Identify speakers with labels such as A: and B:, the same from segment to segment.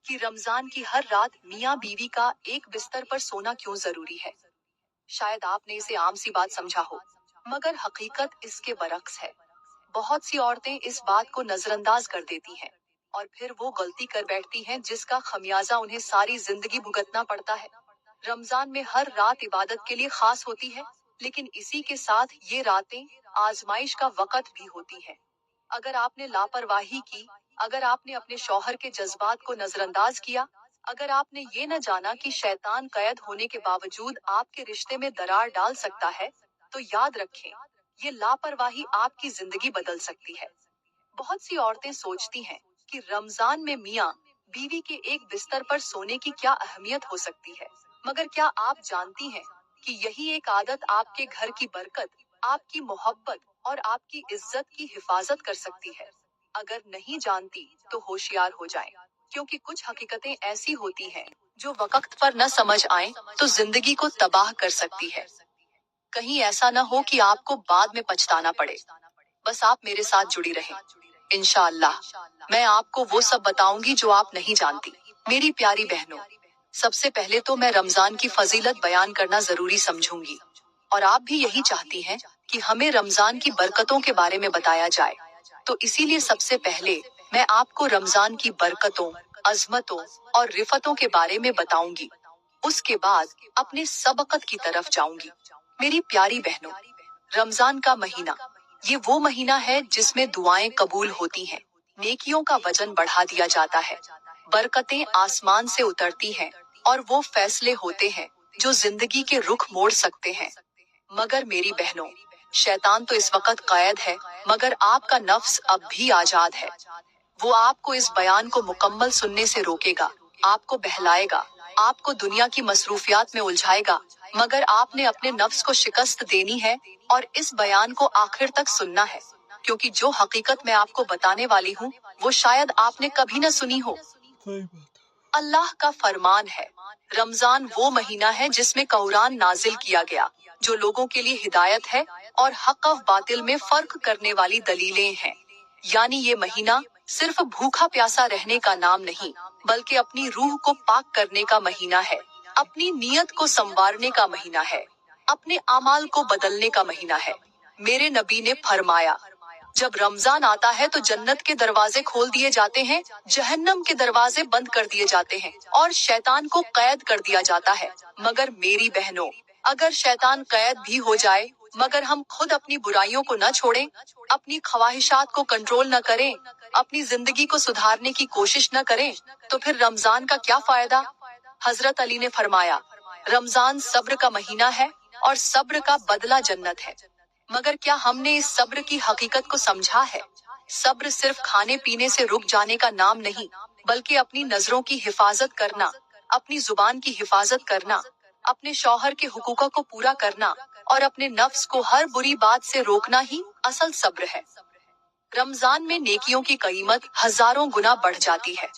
A: कि रमजान की हर रात मियाँ बीवी का एक बिस्तर पर सोना क्यों जरूरी है। शायद आपने इसे आम सी बात समझा हो, मगर हकीकत इसके बरक्स है। बहुत सी औरतें इस बात को नजरअंदाज कर देती हैं और फिर वो गलती कर बैठती हैं जिसका खमियाजा उन्हें सारी जिंदगी भुगतना पड़ता है। रमजान में हर रात इबादत के लिए खास होती है, लेकिन इसी के साथ ये रातें आजमाइश का वक़्त भी होती हैं। अगर आपने लापरवाही की, अगर आपने अपने शौहर के जज्बात को नजरअंदाज किया, अगर आपने ये न जाना कि शैतान कैद होने के बावजूद आपके रिश्ते में दरार डाल सकता है, तो याद रखें, ये लापरवाही आपकी जिंदगी बदल सकती है। बहुत सी औरतें सोचती हैं कि रमजान में मियाँ बीवी के एक बिस्तर पर सोने की क्या अहमियत हो सकती है, मगर क्या आप जानती हैं कि यही एक आदत आपके घर की बरकत, आपकी मोहब्बत और आपकी इज्जत की हिफाजत कर सकती है। अगर नहीं जानती तो होशियार हो जाएं, क्योंकि कुछ हकीकतें ऐसी होती हैं जो वक्त पर न समझ आए तो जिंदगी को तबाह कर सकती है। कहीं ऐसा न हो कि आपको बाद में पछताना पड़े। बस आप मेरे साथ जुड़ी रहें। इंशाअल्लाह मैं आपको वो सब बताऊंगी जो आप नहीं जानती। मेरी प्यारी बहनों, सबसे पहले तो मैं रमजान की फजीलत बयान करना जरूरी समझूंगी, और आप भी यही चाहती हैं कि हमें रमजान की बरकतों के बारे में बताया जाए। तो इसीलिए सबसे पहले मैं आपको रमजान की बरकतों, अजमतों और रिफतों के बारे में बताऊंगी। उसके बाद अपने सबकत की तरफ जाऊंगी। मेरी प्यारी बहनों, रमजान का महीना, ये वो महीना है जिसमें दुआएं कबूल होती हैं, नेकियों का वजन बढ़ा दिया जाता है, बरकतें आसमान से उतरती हैं और वो फैसले होते हैं जो जिंदगी के रुख मोड़ सकते हैं। मगर मेरी बहनों, शैतान तो इस वक्त कैद है, मगर आपका नफ्स अब भी आजाद है। वो आपको इस बयान को मुकम्मल सुनने से रोकेगा, आपको बहलाएगा, आपको दुनिया की मसरूफियात में उलझाएगा, मगर आपने अपने नफ्स को शिकस्त देनी है और इस बयान को आखिर तक सुनना है, क्योंकि जो हकीकत मैं आपको बताने वाली हूँ वो शायद आपने कभी न सुनी हो। अल्लाह का फरमान है, रमजान वो महीना है जिसमें कुरान नाजिल किया गया, जो लोगों के लिए हिदायत है और हक और बातिल में फर्क करने वाली दलीलें हैं। यानी ये महीना सिर्फ भूखा प्यासा रहने का नाम नहीं, बल्कि अपनी रूह को पाक करने का महीना है, अपनी नीयत को संवारने का महीना है, अपने अमाल को बदलने का महीना है। मेरे नबी ने फरमाया, जब रमजान आता है तो जन्नत के दरवाजे खोल दिए जाते हैं, जहन्नम के दरवाजे बंद कर दिए जाते हैं और शैतान को कैद कर दिया जाता है। मगर मेरी बहनों, अगर शैतान कैद भी हो जाए, मगर हम खुद अपनी बुराइयों को न छोड़ें, अपनी ख्वाहिशात को कंट्रोल न करें, अपनी जिंदगी को सुधारने की कोशिश न करें, तो फिर रमजान का क्या फायदा। हजरत अली ने फरमाया, रमजान सब्र का महीना है और सब्र का बदला जन्नत है। मगर क्या हमने इस सब्र की हकीकत को समझा है। सब्र सिर्फ खाने पीने से रुक जाने का नाम नहीं, बल्कि अपनी नजरों की हिफाजत करना, अपनी जुबान की हिफाजत करना, अपने शौहर के हुकूकों को पूरा करना और अपने नफ्स को हर बुरी बात से रोकना ही असल सब्र है। रमजान में नेकियों की कीमत हजारों गुना बढ़ जाती है,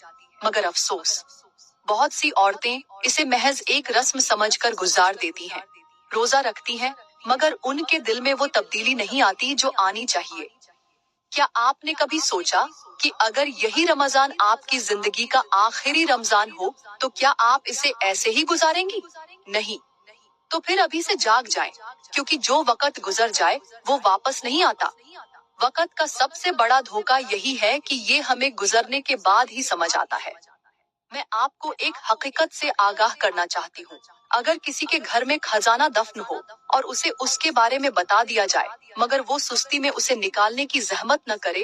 A: मगर अफसोस, बहुत सी औरतें इसे महज एक रस्म समझकर गुजार देती हैं। रोजा रखती हैं, मगर उनके दिल में वो तब्दीली नहीं आती जो आनी चाहिए। क्या आपने कभी सोचा कि अगर यही रमजान आपकी जिंदगी का आखिरी रमजान हो, तो क्या आप इसे ऐसे ही गुजारेंगी? नहीं। तो फिर अभी से जाग जाएं, क्योंकि जो वक्त गुजर जाए वो वापस नहीं आता। वक्त का सबसे बड़ा धोखा यही है कि ये हमें गुजरने के बाद ही समझ आता है। मैं आपको एक हकीकत से आगाह करना चाहती हूँ। अगर किसी के घर में खजाना दफन हो और उसे उसके बारे में बता दिया जाए, मगर वो सुस्ती में उसे निकालने की जहमत न करे,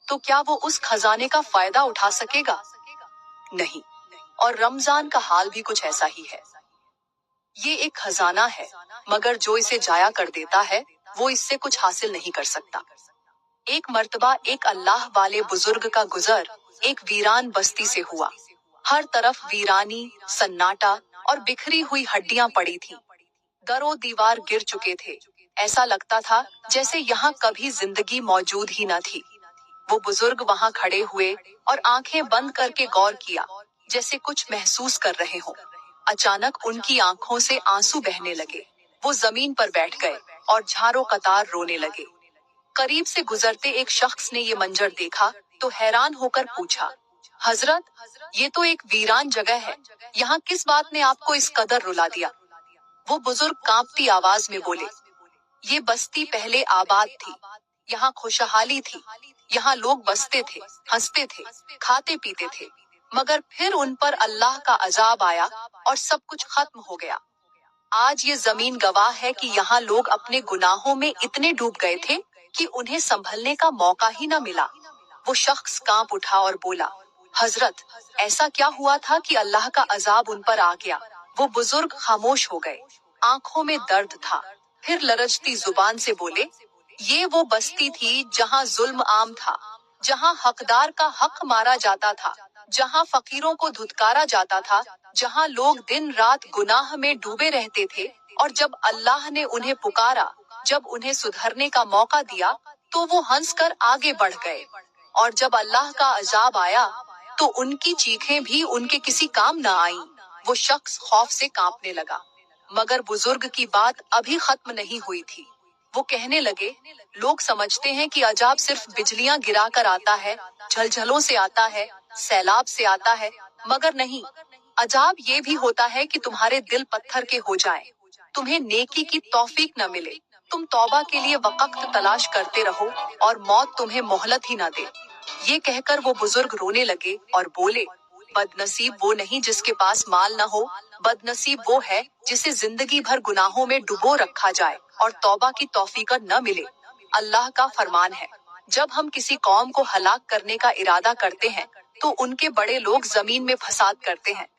A: तो क्या वो उस खजाने का फायदा उठा सकेगा? नहीं। और रमजान का हाल भी कुछ ऐसा ही है। ये एक खजाना है, मगर जो इसे जाया कर देता है वो इससे कुछ हासिल नहीं कर सकता। एक मर्तबा एक अल्लाह वाले बुजुर्ग का गुजर एक वीरान बस्ती से हुआ। हर तरफ वीरानी, सन्नाटा और बिखरी हुई हड्डियां पड़ी थीं। दरो दीवार गिर चुके थे। ऐसा लगता था जैसे यहाँ कभी जिंदगी मौजूद ही न थी। वो बुजुर्ग वहाँ खड़े हुए और आंखें बंद करके गौर किया, जैसे कुछ महसूस कर रहे हों। अचानक उनकी आंखों से आंसू बहने लगे। वो जमीन पर बैठ गए और झारों कतार रोने लगे। करीब से गुजरते एक शख्स ने ये मंजर देखा तो हैरान होकर पूछा, हजरत, ये तो एक वीरान जगह है, यहाँ किस बात ने आपको इस कदर रुला दिया? वो बुजुर्ग कांपती आवाज में बोले, ये बस्ती पहले आबाद थी, यहाँ खुशहाली थी, यहाँ लोग बसते थे, हंसते थे, खाते पीते थे, मगर फिर उन पर अल्लाह का अजाब आया और सब कुछ खत्म हो गया। आज ये जमीन गवाह है कि यहाँ लोग अपने गुनाहों में इतने डूब गए थे कि उन्हें संभलने का मौका ही न मिला। वो शख्स कांप उठा और बोला, हजरत, ऐसा क्या हुआ था कि अल्लाह का अजाब उन पर आ गया? वो बुजुर्ग खामोश हो गए, आंखों में दर्द था, फिर लरजती जुबान से बोले, ये वो बस्ती थी जहाँ जुल्म आम था, जहाँ हकदार का हक मारा जाता था, जहाँ फकीरों को धुतकारा जाता था, जहाँ लोग दिन रात गुनाह में डूबे रहते थे, और जब अल्लाह ने उन्हें पुकारा, जब उन्हें सुधरने का मौका दिया, तो वो हंसकर आगे बढ़ गए, और जब अल्लाह का अजाब आया, तो उनकी चीखें भी उनके किसी काम न आईं। वो शख्स खौफ से कांपने लगा, मगर बुजुर्ग की बात अभी खत्म नहीं हुई थी। वो कहने लगे, लोग समझते हैं कि अजाब सिर्फ बिजलियां गिरा कर आता है, झलझलों से आता है, सैलाब से आता है, मगर नहीं, अजाब ये भी होता है कि तुम्हारे दिल पत्थर के हो जाएं, तुम्हें नेकी की तौफीक न मिले, तुम तौबा के लिए वक्त तलाश करते रहो और मौत तुम्हें मोहलत ही न दे। ये कहकर वो बुजुर्ग रोने लगे और बोले, बदनसीब वो नहीं जिसके पास माल न हो, बदनसीब वो है जिसे जिंदगी भर गुनाहों में डुबो रखा जाए और तौबा की तौफीक न मिले। अल्लाह का फरमान है, जब हम किसी कौम को हलाक करने का इरादा करते हैं, तो उनके बड़े लोग जमीन में फसाद करते हैं,